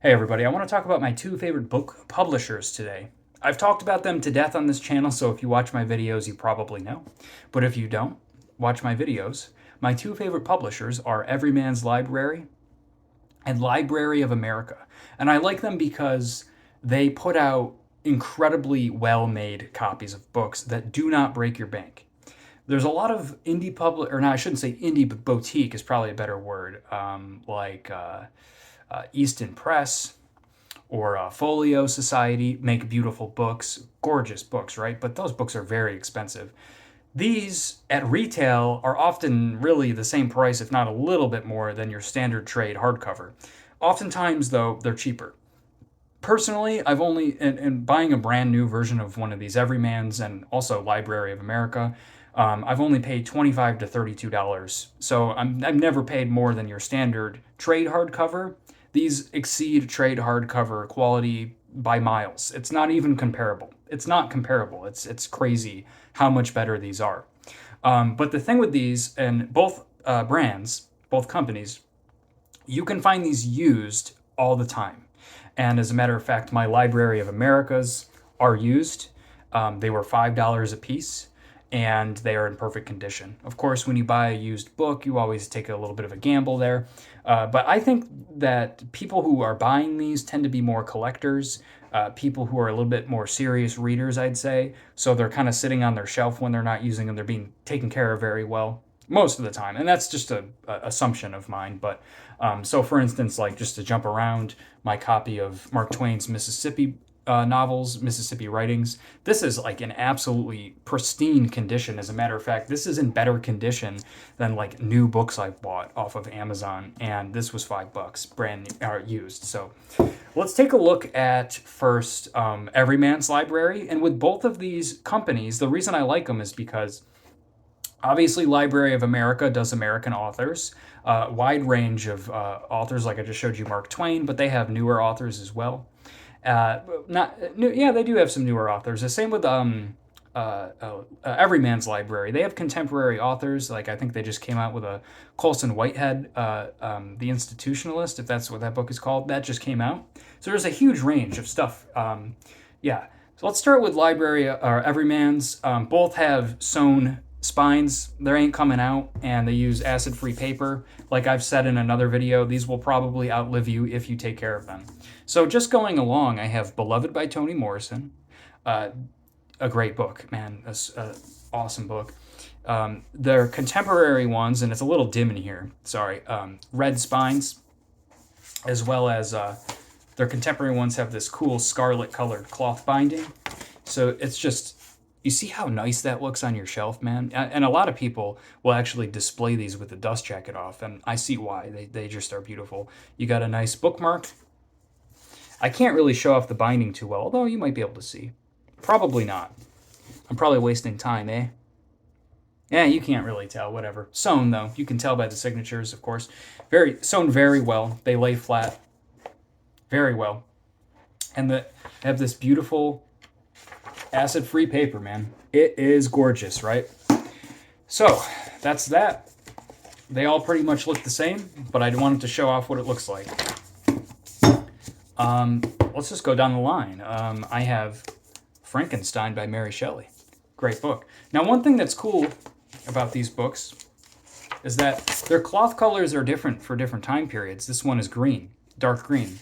Hey everybody, I want to talk about my two favorite book publishers today. I've talked about them to death on this channel, so if you watch my videos, you probably know. But if you don't watch my videos, my two favorite publishers are Everyman's Library and Library of America. And I like them because they put out incredibly well-made copies of books that do not break your bank. There's a lot of indie or no, I shouldn't say indie, but boutique is probably a better word, Easton Press, or Folio Society make beautiful books, gorgeous books, right? But those books are very expensive. These at retail are often really the same price, if not a little bit more, than your standard trade hardcover. Oftentimes, though, they're cheaper. Personally, I've only, in buying a brand new version of one of these Everymans and also Library of America, I've only paid $25 to $32. So I've never paid more than your standard trade hardcover. These exceed trade hardcover quality by miles. It's not even comparable. It's not comparable. It's crazy how much better these are. But the thing with these, and both brands, both companies, you can find these used all the time. And as a matter of fact, my Library of Americas are used. They were $5 a piece and they are in perfect condition. Of course, when you buy a used book, you always take a little bit of a gamble there. But I think that people who are buying these tend to be more collectors, people who are a little bit more serious readers, I'd say. So they're kind of sitting on their shelf when they're not using them. They're being taken care of very well most of the time, and that's just a assumption of mine. But so for instance, like just to jump around, my copy of Mark Twain's Mississippi novels, Mississippi Writings, this is like in absolutely pristine condition. As a matter of fact, this is in better condition than like new books I've bought off of Amazon, and this was $5 brand new, used. So let's take a look at first Everyman's Library. And with both of these companies, the reason I like them is because obviously, Library of America does American authors, wide range of authors, like I just showed you, Mark Twain, but they have newer authors as well. Not new, yeah, they do have some newer authors. The same with Everyman's Library. They have contemporary authors. Like I think they just came out with a Colson Whitehead, The Institutionalist, if that's what that book is called. That just came out. So there's a huge range of stuff. Yeah. So let's start with Library or Everyman's. Both have sewn spines. They ain't coming out, and they use acid-free paper. Like I've said in another video, these will probably outlive you if you take care of them. So just going along, I have Beloved by Toni Morrison, a great book, man, a awesome book. They're contemporary ones, and it's a little dim in here, sorry. Red Spines, as well as their contemporary ones have this cool scarlet colored cloth binding. So it's just, you see how nice that looks on your shelf, man? And a lot of people will actually display these with the dust jacket off, and I see why. They just are beautiful. You got a nice bookmark. I can't really show off the binding too well, although you might be able to see. Probably not. I'm probably wasting time, eh? Yeah, you can't really tell, whatever. Sewn, though. You can tell by the signatures, of course. Sewn very well. They lay flat very well. And they have this beautiful acid-free paper, man. It is gorgeous, right? So, that's that. They all pretty much look the same, but I wanted to show off what it looks like. Let's just go down the line. I have Frankenstein by Mary Shelley. Great book. Now, one thing that's cool about these books is that their cloth colors are different for different time periods. This one is green, dark green.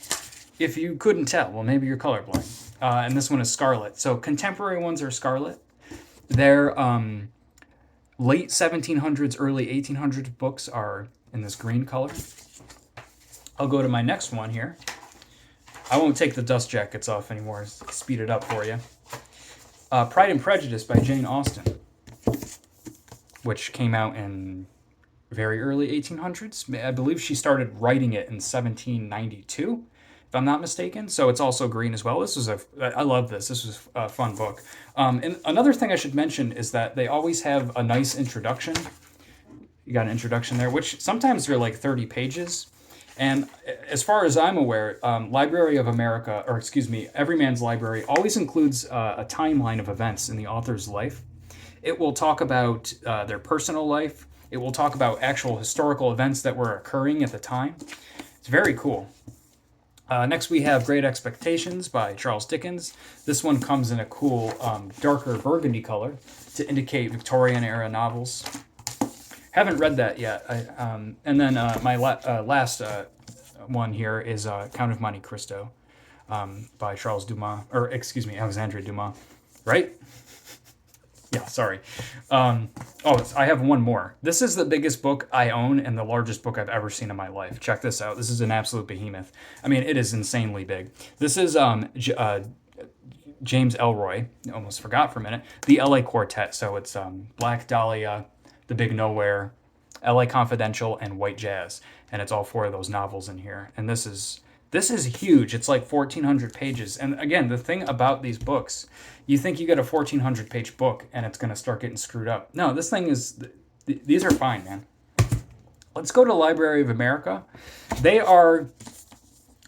If you couldn't tell, well, maybe you're colorblind. And this one is scarlet. So contemporary ones are scarlet. Their late 1700s, early 1800s books are in this green color. I'll go to my next one here. I won't take the dust jackets off anymore. Speed it up for you. Pride and Prejudice by Jane Austen, which came out in very early 1800s. I believe she started writing it in 1792, if I'm not mistaken. So it's also green as well. I love this. This was a fun book. And another thing I should mention is that they always have a nice introduction. You got an introduction there, which sometimes they're like 30 pages. And as far as I'm aware, Library of America, or excuse me, Everyman's Library always includes a timeline of events in the author's life. It will talk about their personal life. It will talk about actual historical events that were occurring at the time. It's very cool. Next, we have Great Expectations by Charles Dickens. This one comes in a cool darker burgundy color to indicate Victorian era novels. Haven't read that yet. And then my last one here is Count of Monte Cristo by Charles Dumas, or excuse me, Alexandre Dumas, right? Yeah, sorry. I have one more. This is the biggest book I own and the largest book I've ever seen in my life. Check this out. This is an absolute behemoth. I mean, it is insanely big. This is James Ellroy. I almost forgot for a minute. The LA Quartet. So it's Black Dahlia, The Big Nowhere, LA Confidential, and White Jazz. And it's all four of those novels in here. And this is huge. It's like 1,400 pages. And again, the thing about these books, you think you get a 1,400 page book and it's going to start getting screwed up. No, this thing is, these are fine, man. Let's go to Library of America. They are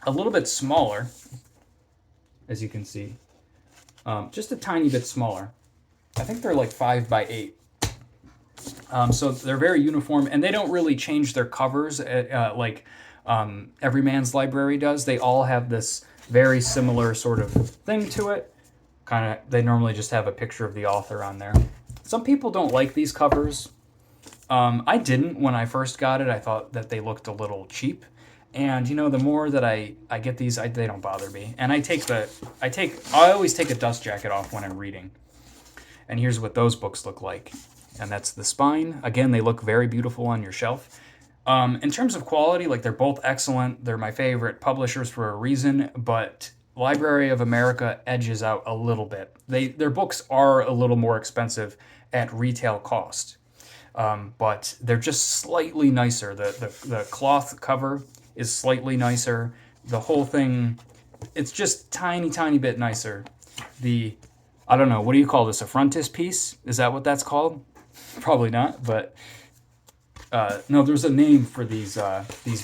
a little bit smaller, as you can see. Just a tiny bit smaller. I think they're like 5 by 8. So they're very uniform, and they don't really change their covers like Everyman's Library does. They all have this very similar sort of thing to it. They normally just have a picture of the author on there. Some people don't like these covers. I didn't when I first got it. I thought that they looked a little cheap. And the more that I get these, they don't bother me. And I always take a dust jacket off when I'm reading. And here's what those books look like. And that's the spine. Again, they look very beautiful on your shelf. In terms of quality, they're both excellent. They're my favorite publishers for a reason, but Library of America edges out a little bit. Their books are a little more expensive at retail cost, but they're just slightly nicer. The cloth cover is slightly nicer. The whole thing, it's just tiny bit nicer. I don't know, what do you call this? A frontispiece? Is that what that's called? Probably not, but no, there's a name for these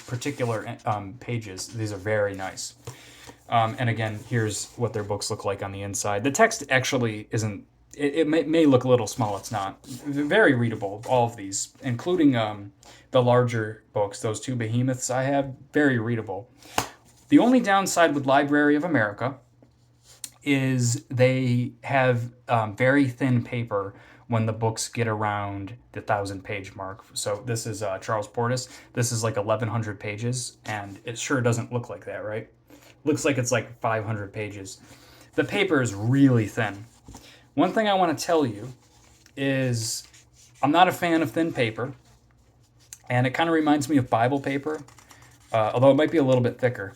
particular pages. These are very nice. And again, here's what their books look like on the inside. The text actually isn't, it may look a little small. It's not. Very readable, all of these, including the larger books, those two behemoths I have, very readable. The only downside with Library of America is they have very thin paper when the books get around the 1,000-page mark. So this is Charles Portis. This is like 1,100 pages, and it sure doesn't look like that, right? Looks like it's like 500 pages. The paper is really thin. One thing I want to tell you is I'm not a fan of thin paper, and it kind of reminds me of Bible paper, although it might be a little bit thicker.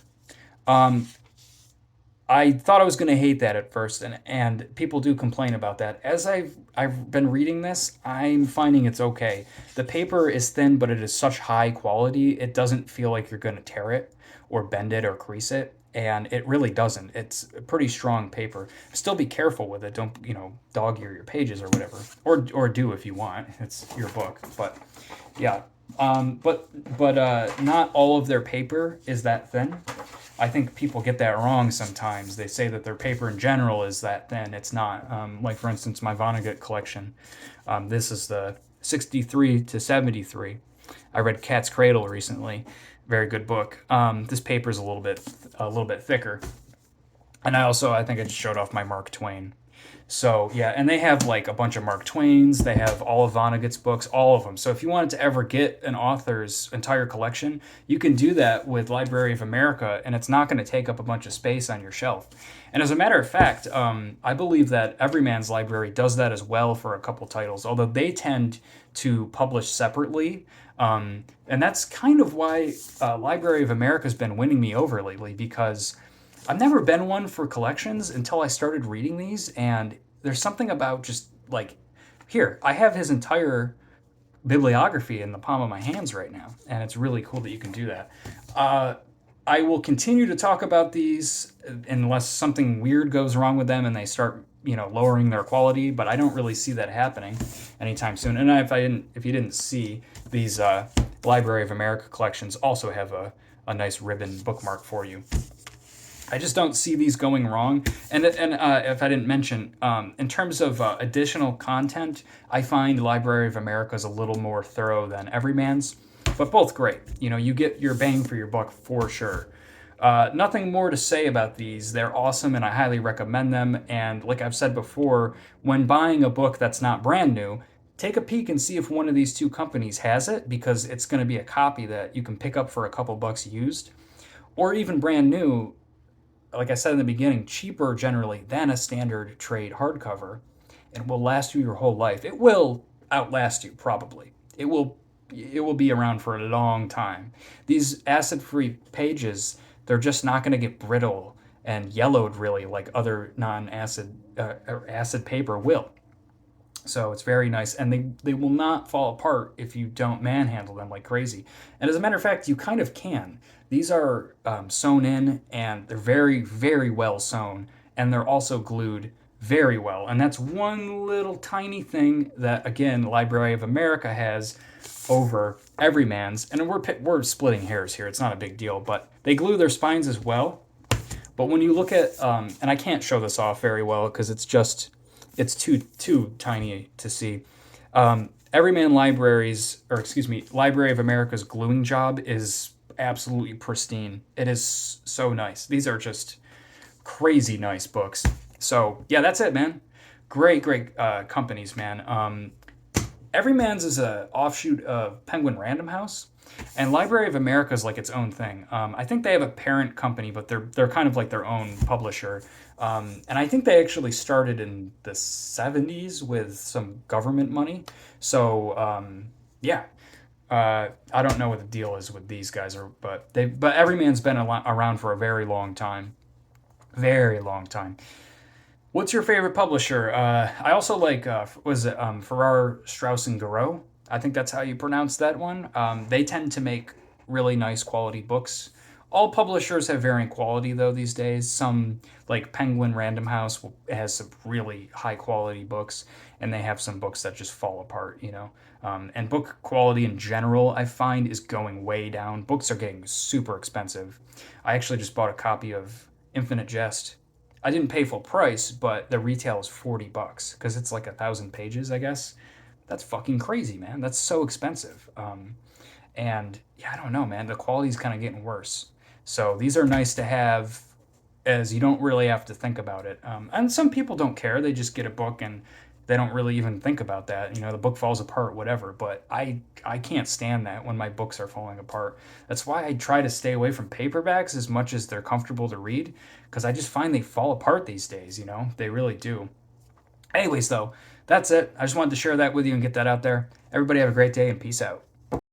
I thought I was going to hate that at first, and people do complain about that. As I've been reading this, I'm finding it's okay. The paper is thin, but it is such high quality, it doesn't feel like you're going to tear it or bend it or crease it, and it really doesn't. It's a pretty strong paper. Still be careful with it. Don't, dog your pages or whatever. Or do if you want. It's your book. But, yeah. But not all of their paper is that thin. I think people get that wrong sometimes. They say that their paper in general is that thin. It's not. Like, for instance, my Vonnegut collection. This is the 63 to 73. I read Cat's Cradle recently. Very good book. This paper is a little bit thicker. And I think I just showed off my Mark Twain. So, yeah, and they have like a bunch of Mark Twain's. They have all of Vonnegut's books, all of them. So if you wanted to ever get an author's entire collection, you can do that with Library of America, and it's not going to take up a bunch of space on your shelf. And as a matter of fact, I believe that Everyman's Library does that as well for a couple titles, although they tend to publish separately. And that's kind of why Library of America has been winning me over lately, because I've never been one for collections until I started reading these, and there's something about just like, here, I have his entire bibliography in the palm of my hands right now, and it's really cool that you can do that. I will continue to talk about these unless something weird goes wrong with them and they start, lowering their quality, but I don't really see that happening anytime soon. And if you didn't see, these Library of America collections also have a nice ribbon bookmark for you. I just don't see these going wrong. And if I didn't mention, in terms of additional content, I find Library of America is a little more thorough than Everyman's, but both great. You get your bang for your buck for sure. Nothing more to say about these. They're awesome and I highly recommend them. And like I've said before, when buying a book that's not brand new, take a peek and see if one of these two companies has it, because it's going to be a copy that you can pick up for a couple bucks used, or even brand new. Like I said in the beginning, cheaper generally than a standard trade hardcover, and will last you your whole life. It will outlast you probably. It will be around for a long time. These acid-free pages, they're just not going to get brittle and yellowed really like other non-acid or acid paper will. So it's very nice, and they will not fall apart if you don't manhandle them like crazy. And as a matter of fact, you kind of can. These are sewn in, and they're very, very well sewn, and they're also glued very well. And that's one little tiny thing that, again, Library of America has over Everyman's. And we're splitting hairs here. It's not a big deal, but they glue their spines as well. But when you look at, and I can't show this off very well because it's too tiny to see. Everyman Libraries, or excuse me, Library of America's gluing job is absolutely pristine. It is so nice. These are just crazy nice books. So yeah, that's it, man. Great companies, man. Everyman's is a offshoot of Penguin Random House, and Library of America is like its own thing. I think they have a parent company, but they're kind of like their own publisher. And I think they actually started in the '70s with some government money. So yeah, I don't know what the deal is with these guys, but Everyman's been around for a very long time. What's your favorite publisher? I also like was it Farrar, Straus and Giroux? I think that's how you pronounce that one. They tend to make really nice quality books. All publishers have varying quality though these days. Some like Penguin Random House has some really high quality books, and they have some books that just fall apart. And book quality in general, I find, is going way down. Books are getting super expensive. I actually just bought a copy of Infinite Jest. I didn't pay full price, but the retail is $40 because it's like 1,000 pages, I guess. That's fucking crazy, man. That's so expensive. And yeah, I don't know, man. The quality's kind of getting worse. So these are nice to have, as you don't really have to think about it. And some people don't care. They just get a book and they don't really even think about that. The book falls apart, whatever. But I can't stand that when my books are falling apart. That's why I try to stay away from paperbacks as much as they're comfortable to read, because I just find they fall apart these days. They really do. Anyways, though, that's it. I just wanted to share that with you and get that out there. Everybody have a great day and peace out.